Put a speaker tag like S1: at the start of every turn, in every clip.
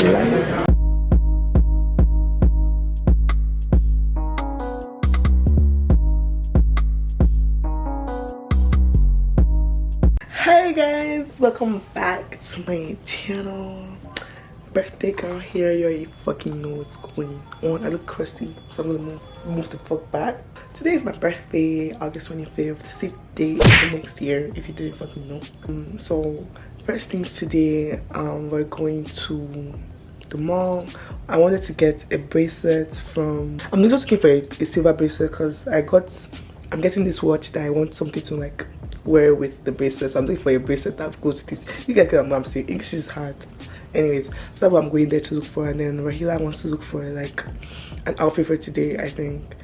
S1: life. Hi guys, welcome back to my channel. Birthday girl here. You already fucking know what's going on. I look crusty, so I'm gonna move the fuck back. Today is my birthday, August 25th. Same date for next year if you didn't fucking know. So first thing today, we're going to the mall. I wanted to get a bracelet from, I'm not just looking for a silver bracelet because I'm getting this watch that I want something to like wear with the bracelet. So I'm looking for a bracelet that goes to this. You guys get what I'm saying. English is hard. Anyways, so that's what I'm going there to look for. And then Rahila wants to look for like an outfit for today, I think,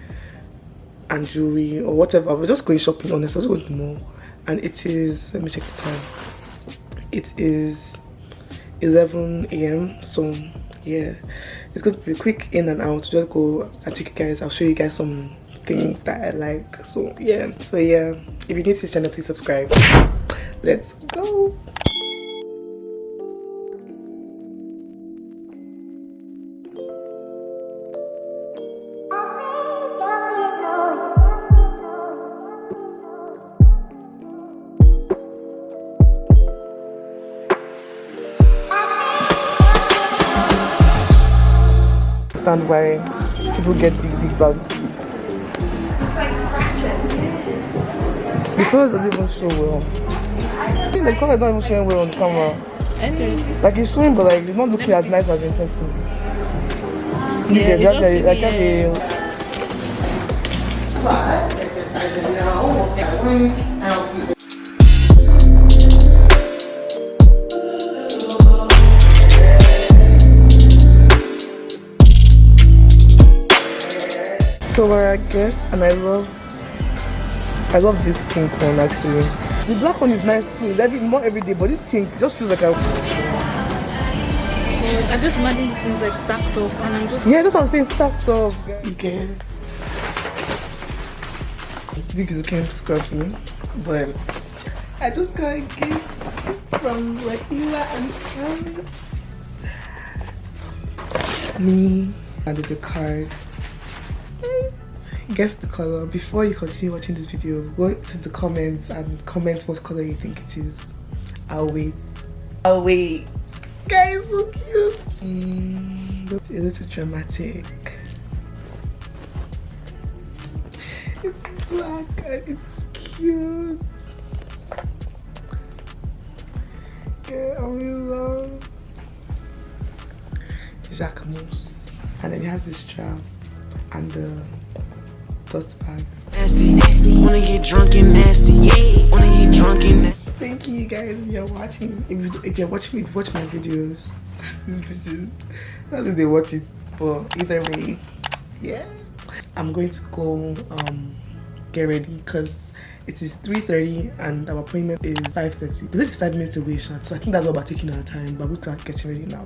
S1: and jewelry or whatever. We're just going shopping, honestly. I was going to the mall, and it is, let me check the time. It is 11 a.m. So yeah, it's going to be quick in and out. Just go and take you guys. I'll show you guys some things that I like. So yeah, if you're new to this channel, please subscribe. Let's go. Understand why people get these big bags.
S2: It's like scratches.
S1: The color doesn't even show well. I think the color is not even showing well on the camera. Like it's showing, but like it's not looking as nice as in person. So we're at Guess, and I love this pink one actually. The black one is nice too. It's more every day, but this pink just feels like I
S2: just imagine these things like stacked up, and I'm just
S1: that's what I'm saying, stacked up. You guys, Vic is looking scruffy, but I just got a gift from Rahila and Sam. Me, and there's a card. Guess the color. Before you continue watching this video, go to the comments and comment what color you think it is. I'll wait. Guys, so cute. A little dramatic. It's black and it's cute. Yeah, I'm in love. Jacques Mousse. And then it has this strap and the dust bag. Nasty, nasty. Wanna get drunk and nasty. Yeah. Wanna get drunk and nasty. Thank you guys if you're watching. If you're watching me, watch my videos. These bitches. That's if they watch it. But either way, yeah. I'm going to go get ready because it is 3:30 and our appointment is 5:30. This is 5 minutes away, so I think that's all about taking our time. But we're getting ready now.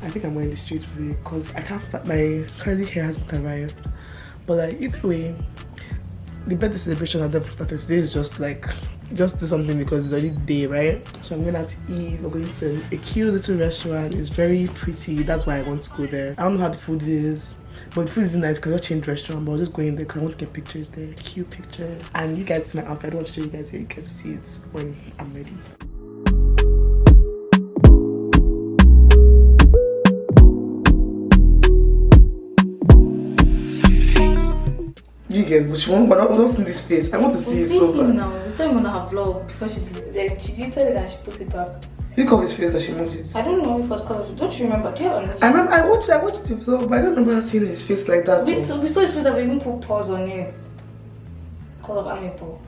S1: I think I'm wearing the straight wig because I can't. My curly hair hasn't arrived. But like either way, the birthday celebration has never started. Today is just do something because it's already day, right? So I'm going out to eat. We're going to a cute little restaurant. It's very pretty. That's why I want to go there. I don't know how the food is, but the food is nice because I just changed restaurant. But I was just going there because I want to get pictures there, cute pictures. And you guys see my outfit. I don't want to show you guys here. You can see it when I'm ready. You get which one? But I'm not in this face. I want to see it so bad.
S2: Now, we saw him on her vlog before she deleted it and she put it back.
S1: Look at his face that she moved it.
S2: I don't know if it was because don't you remember? Do you have
S1: I remember. I watched the vlog, but I don't remember seeing his face like that.
S2: We saw his face that we even put pause on it. Call of Amipo.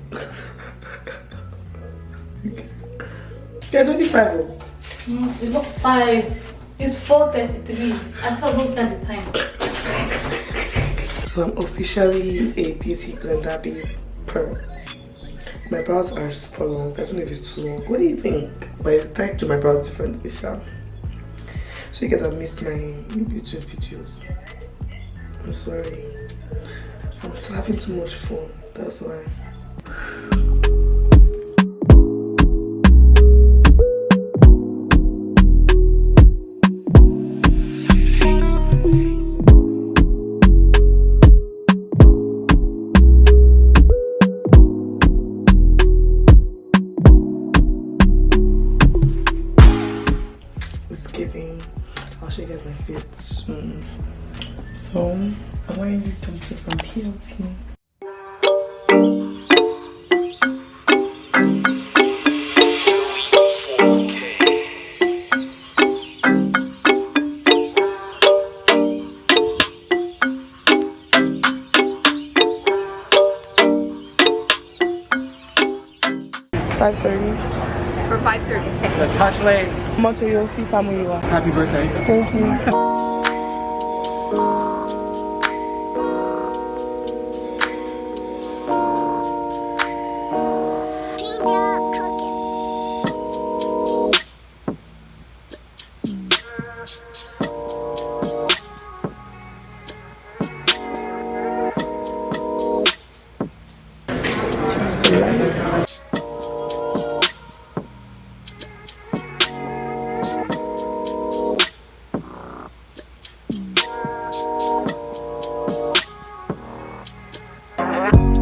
S1: You're 25.
S2: No, it's not 5. It's 4:33. I still don't at the time.
S1: So I'm officially a beauty blender babe pro. My brows are super long. I don't know if it's too long. What do you think? But I tied to my brows differently, sure. So you guys have missed my new YouTube videos. I'm sorry. I'm still having too much fun. That's why. Thanksgiving. I'll show you guys my fit soon. So I'm wearing this jumpsuit from PLT.
S3: For 5:30.
S4: The touch late.
S1: TOYOJBW.
S4: Happy birthday.
S1: Thank you.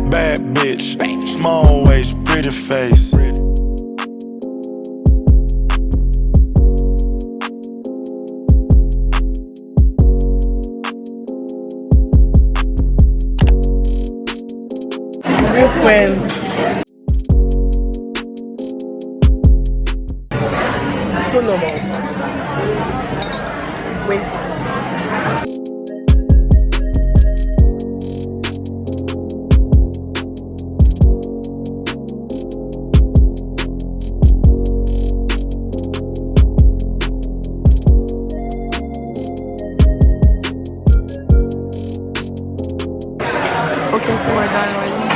S5: Bad bitch, small waist, pretty face.
S1: Real friend. So normal. Wait. Okay, so we're done already.